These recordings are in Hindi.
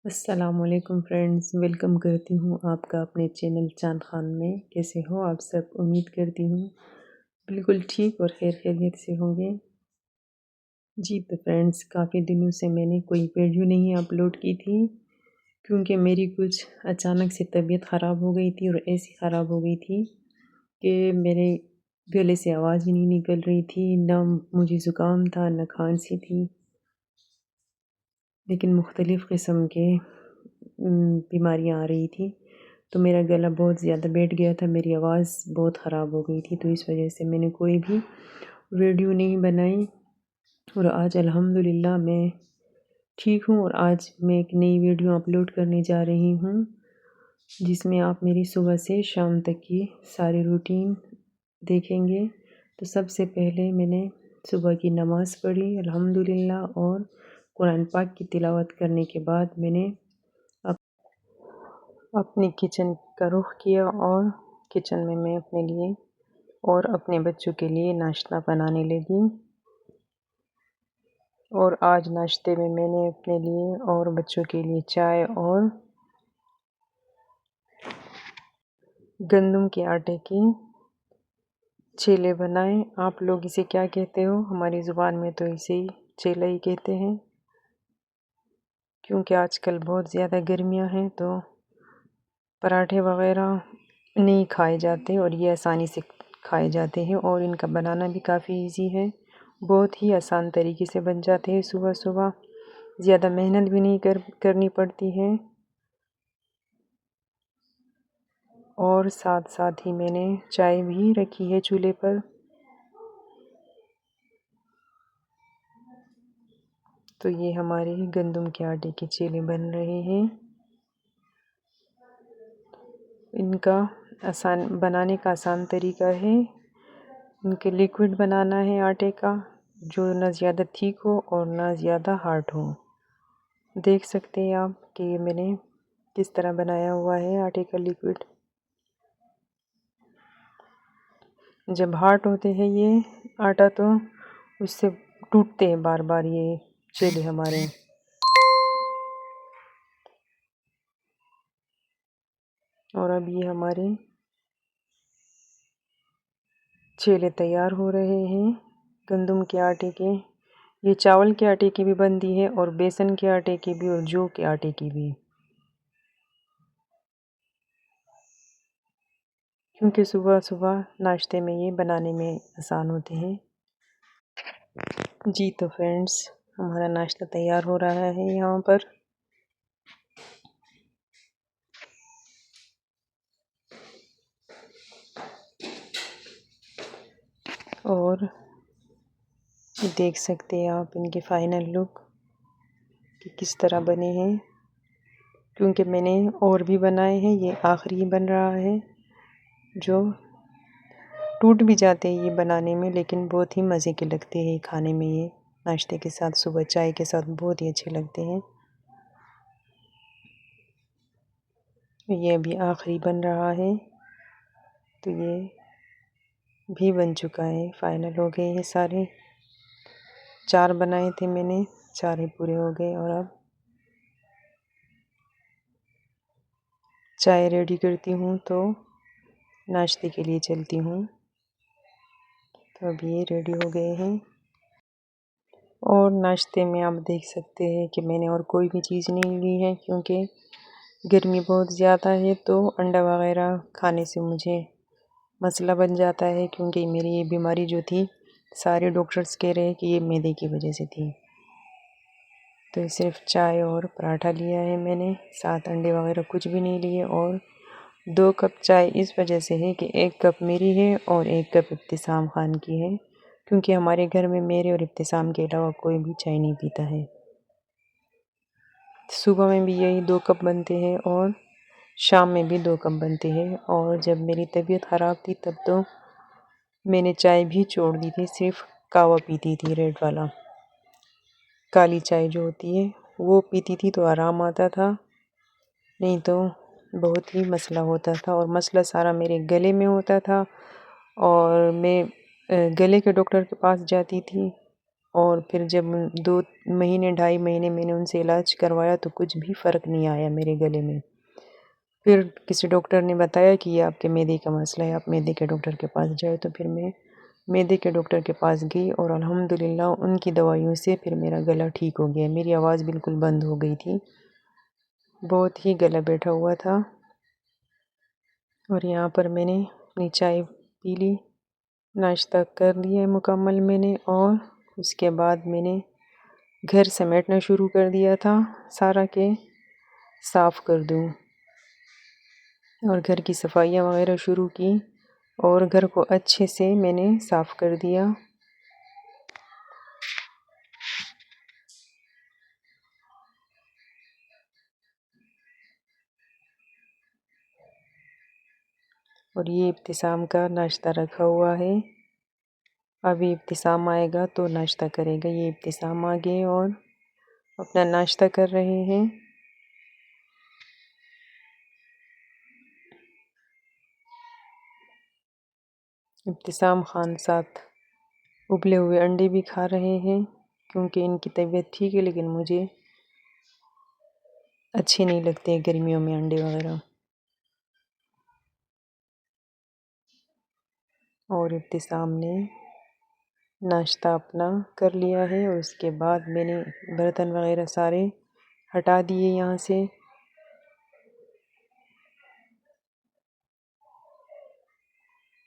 अस्सलामुअलैकुम फ्रेंड्स, वेलकम करती हूँ आपका अपने चैनल चांद खान में। कैसे हो आप सब? उम्मीद करती हूँ बिल्कुल ठीक और खैर खैरियत से होंगे। जी तो फ्रेंड्स, काफ़ी दिनों से मैंने कोई वीडियो नहीं अपलोड की थी क्योंकि मेरी कुछ अचानक से तबीयत ख़राब हो गई थी और ऐसी ख़राब हो गई थी कि मेरे गले से आवाज़ ही नहीं निकल रही थी, ना मुझे ज़ुकाम था ना खांसी थी, लेकिन मुख्तलिफ़ किस्म के बीमारियाँ आ रही थी। तो मेरा गला बहुत ज़्यादा बैठ गया था, मेरी आवाज़ बहुत ख़राब हो गई थी, तो इस वजह से मैंने कोई भी वीडियो नहीं बनाई। और आज अल्हम्दुलिल्लाह मैं ठीक हूँ और आज मैं एक नई वीडियो अपलोड करने जा रही हूँ जिसमें आप मेरी सुबह से शाम तक की सारी रूटीन देखेंगे। तो सबसे पहले मैंने सुबह की नमाज़ पढ़ी अल्हम्दुलिल्लाह, और कुरान पाक की तिलावत करने के बाद मैंने अपनी किचन का रुख किया और किचन में मैं अपने लिए और अपने बच्चों के लिए नाश्ता बनाने लगी। और आज नाश्ते में मैंने अपने लिए और बच्चों के लिए चाय और गंदम के आटे की चीले बनाए। आप लोग इसे क्या कहते हो? हमारी ज़ुबान में तो इसे ही चीला ही कहते हैं, क्योंकि आजकल बहुत ज़्यादा गर्मियां हैं तो पराठे वग़ैरह नहीं खाए जाते और ये आसानी से खाए जाते हैं और इनका बनाना भी काफ़ी इजी है। बहुत ही आसान तरीके से बन जाते हैं सुबह सुबह, ज़्यादा मेहनत भी नहीं करनी पड़ती है। और साथ साथ ही मैंने चाय भी रखी है चूल्हे पर। तो ये हमारे गंदम के आटे के चीले बन रहे हैं। इनका आसान बनाने का आसान तरीका है, इनके लिक्विड बनाना है आटे का, जो ना ज़्यादा थिक हो और ना ज़्यादा हार्ड हो। देख सकते हैं आप कि मैंने किस तरह बनाया हुआ है आटे का लिक्विड। जब हार्ड होते हैं ये आटा तो उससे टूटते हैं बार बार ये चीले हमारे। और अब ये हमारे चीले तैयार हो रहे हैं गंदम के आटे के। ये चावल के आटे की भी बनती है और बेसन के आटे की भी और जौ के आटे की भी, क्योंकि सुबह सुबह नाश्ते में ये बनाने में आसान होते हैं। जी तो फ्रेंड्स, हमारा नाश्ता तैयार हो रहा है यहाँ पर। और देख सकते हैं आप इनके फाइनल लुक कि किस तरह बने हैं, क्योंकि मैंने और भी बनाए हैं, ये आखिरी बन रहा है। जो टूट भी जाते हैं ये बनाने में, लेकिन बहुत ही मज़े के लगते हैं खाने में। ये नाश्ते के साथ, सुबह चाय के साथ बहुत ही अच्छे लगते हैं। ये अभी आखिरी बन रहा है, तो ये भी बन चुका है, फाइनल हो गए ये सारे। 4 बनाए थे मैंने, 4 ही पूरे हो गए। और अब चाय रेडी करती हूँ तो नाश्ते के लिए चलती हूँ। तो अब ये रेडी हो गए हैं। और नाश्ते में आप देख सकते हैं कि मैंने और कोई भी चीज़ नहीं ली है, क्योंकि गर्मी बहुत ज़्यादा है तो अंडा वगैरह खाने से मुझे मसला बन जाता है, क्योंकि मेरी ये बीमारी जो थी सारे डॉक्टर्स कह रहे हैं कि ये मैदे की वजह से थी। तो सिर्फ चाय और पराठा लिया है मैंने, साथ अंडे वगैरह कुछ भी नहीं लिए। और 2 कप चाय इस वजह से है कि 1 कप मेरी है और 1 कप इब्तिसाम खान की है, क्योंकि हमारे घर में मेरे और इब्तिसाम के अलावा कोई भी चाय नहीं पीता है। सुबह में भी यही 2 कप बनते हैं और शाम में भी 2 कप बनते हैं। और जब मेरी तबीयत ख़राब थी तब तो मैंने चाय भी छोड़ दी थी, सिर्फ कहवा पीती थी, रेड वाला, काली चाय जो होती है वो पीती थी तो आराम आता था, नहीं तो बहुत ही मसला होता था। और मसला सारा मेरे गले में होता था और मैं गले के डॉक्टर के पास जाती थी और फिर जब 2 महीने 2.5 महीने मैंने उनसे इलाज करवाया तो कुछ भी फ़र्क नहीं आया मेरे गले में। फिर किसी डॉक्टर ने बताया कि ये आपके मैदे का मसला है, आप मैदे के डॉक्टर के पास जाओ। तो फिर मैं मैदे के डॉक्टर के पास गई और अल्हम्दुलिल्लाह उनकी दवाइयों से फिर मेरा गला ठीक हो गया। मेरी आवाज़ बिल्कुल बंद हो गई थी, बहुत ही गला बैठा हुआ था। और यहाँ पर मैंने अपनी चाय पी ली, नाश्ता कर लिया मुकम्मल मैंने, और उसके बाद मैंने घर समेटना शुरू कर दिया था सारा के साफ़ कर दूँ, और घर की सफाइयाँ वगैरह शुरू की और घर को अच्छे से मैंने साफ़ कर दिया। और ये इब्तिसाम का नाश्ता रखा हुआ है, अभी इब्तिसाम आएगा तो नाश्ता करेगा। ये इब्तिसाम आ गए और अपना नाश्ता कर रहे हैं। इब्तिसाम खान साथ उबले हुए अंडे भी खा रहे हैं, क्योंकि इनकी तबीयत ठीक है, लेकिन मुझे अच्छे नहीं लगते गर्मियों में अंडे वगैरह। और इब्तिसाम ने नाश्ता अपना कर लिया है, और उसके बाद मैंने बर्तन वगैरह सारे हटा दिए यहाँ से।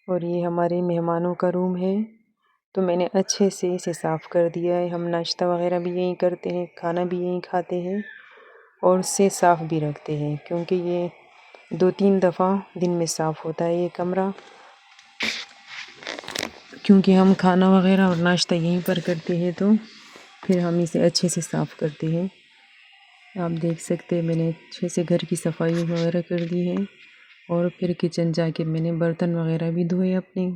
और ये हमारे मेहमानों का रूम है, तो मैंने अच्छे से इसे साफ़ कर दिया है। हम नाश्ता वगैरह भी यहीं करते हैं, खाना भी यहीं खाते हैं, और उसे साफ़ भी रखते हैं, क्योंकि ये 2-3 दफ़ा दिन में साफ़ होता है ये कमरा, क्योंकि हम खाना वगैरह और नाश्ता यहीं पर करते हैं, तो फिर हम इसे अच्छे से साफ़ करते हैं। आप देख सकते हैं मैंने अच्छे से घर की सफाई वगैरह कर दी है, और फिर किचन जाके मैंने बर्तन वगैरह भी धोए अपने।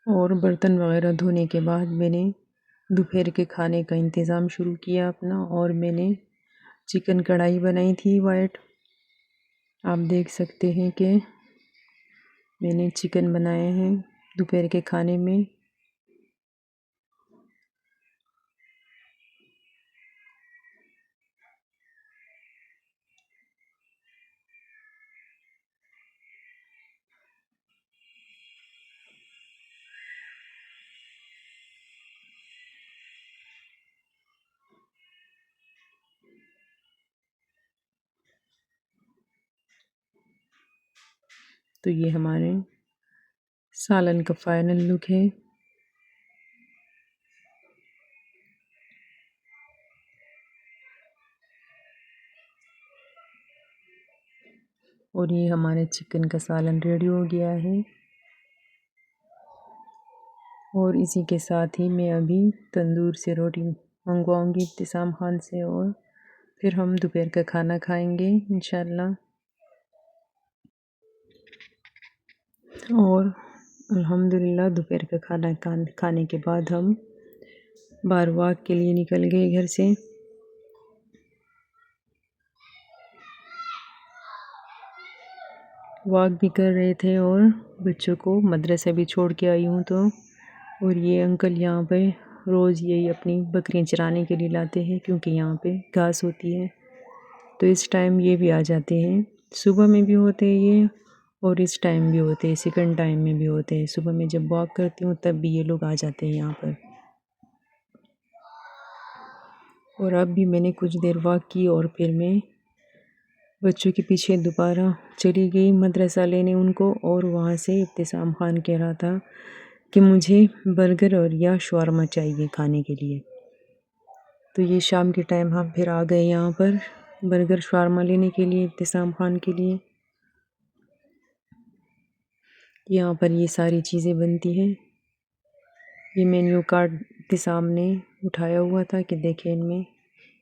और बर्तन वगैरह धोने के बाद मैंने दोपहर के खाने का इंतज़ाम शुरू किया अपना, और मैंने चिकन कढ़ाई बनाई थी वाइट। आप देख सकते हैं कि मैंने चिकन बनाए हैं दोपहर के खाने में। तो ये हमारे सालन का फाइनल लुक है। और ये हमारे चिकन का सालन रेडी हो गया है। और इसी के साथ ही मैं अभी तंदूर से रोटी मंगवाऊंगी इब्तिसाम खान से, और फिर हम दोपहर का खाना खाएंगे इंशाल्लाह। और अल्हम्दुलिल्लाह दोपहर का खाना खाने के बाद हम बाहर वॉक के लिए निकल गए घर से। वॉक भी कर रहे थे, और बच्चों को मदरसा भी छोड़ के आई हूँ तो। और ये अंकल यहाँ पे रोज़ यही अपनी बकरियाँ चराने के लिए लाते हैं, क्योंकि यहाँ पे घास होती है, तो इस टाइम ये भी आ जाते हैं। सुबह में भी होते हैं ये, और इस टाइम भी होते हैं, सेकंड टाइम में भी होते हैं। सुबह में जब वॉक करती हूँ तब भी ये लोग आ जाते हैं यहाँ पर। और अब भी मैंने कुछ देर वॉक की, और फिर मैं बच्चों के पीछे दोबारा चली गई मदरसा लेने उनको। और वहाँ से इब्तिसाम खान कह रहा था कि मुझे बर्गर और या शवारमा चाहिए खाने के लिए। तो ये शाम के टाइम हम फिर आ गए यहाँ पर बर्गर शवारमा लेने के लिए इब्तिसाम खान के लिए। यहाँ पर ये सारी चीज़ें बनती हैं। ये मेन्यू कार्ड के सामने उठाया हुआ था कि देखें इनमें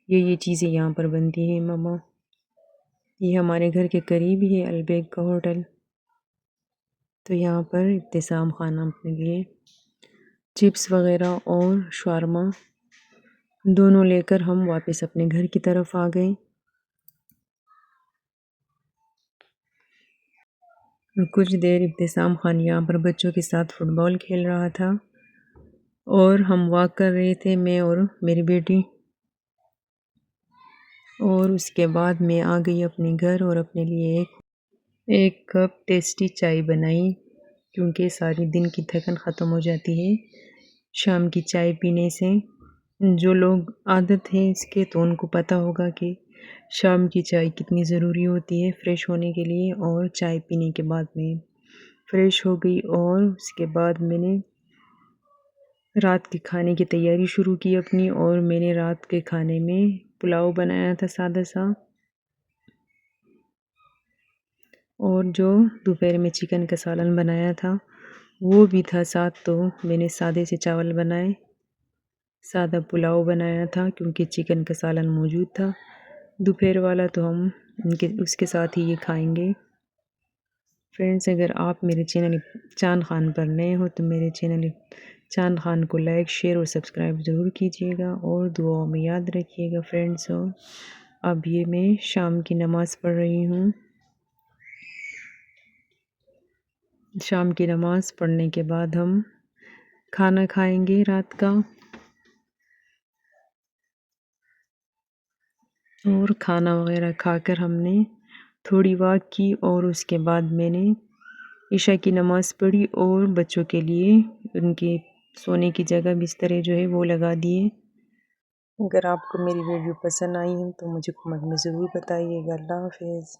ये चीज़ें यहाँ पर बनती हैं मामा। ये हमारे घर के करीब ही है अलबेग का होटल। तो यहाँ पर इब्तिसाम खान अपने लिए चिप्स वगैरह और शवारमा दोनों लेकर हम वापस अपने घर की तरफ आ गए। कुछ देर इब्तिसाम खान यहाँ पर बच्चों के साथ फुटबॉल खेल रहा था और हम वॉक कर रहे थे, मैं और मेरी बेटी। और उसके बाद मैं आ गई अपने घर और अपने लिए एक कप टेस्टी चाय बनाई, क्योंकि सारी दिन की थकन ख़त्म हो जाती है शाम की चाय पीने से। जो लोग आदत है इसके तो उनको पता होगा कि शाम की चाय कितनी ज़रूरी होती है फ्रेश होने के लिए। और चाय पीने के बाद मैं फ़्रेश हो गई और उसके बाद मैंने रात के खाने की तैयारी शुरू की अपनी। और मैंने रात के खाने में पुलाव बनाया था सादा सा, और जो दोपहर में चिकन का सालन बनाया था वो भी था साथ। तो मैंने सादे से चावल बनाए, सादा पुलाव बनाया था क्योंकि चिकन का सालन मौजूद था दोपहर वाला, तो हम उसके साथ ही ये खाएंगे। फ्रेंड्स, अगर आप मेरे चैनल चांद खान पर नए हो तो मेरे चैनल चांद खान को लाइक, शेयर और सब्सक्राइब ज़रूर कीजिएगा और दुआओं में याद रखिएगा फ्रेंड्स। और अब ये मैं शाम की नमाज़ पढ़ रही हूँ। शाम की नमाज़ पढ़ने के बाद हम खाना खाएंगे रात का। और खाना वगैरह खाकर हमने थोड़ी वॉक की और उसके बाद मैंने ईशा की नमाज़ पढ़ी और बच्चों के लिए उनके सोने की जगह बिस्तर जो है वो लगा दिए। अगर आपको मेरी वीडियो पसंद आई है तो मुझे कमेंट में ज़रूर बताइएगा। अल्लाह हाफ़िज़।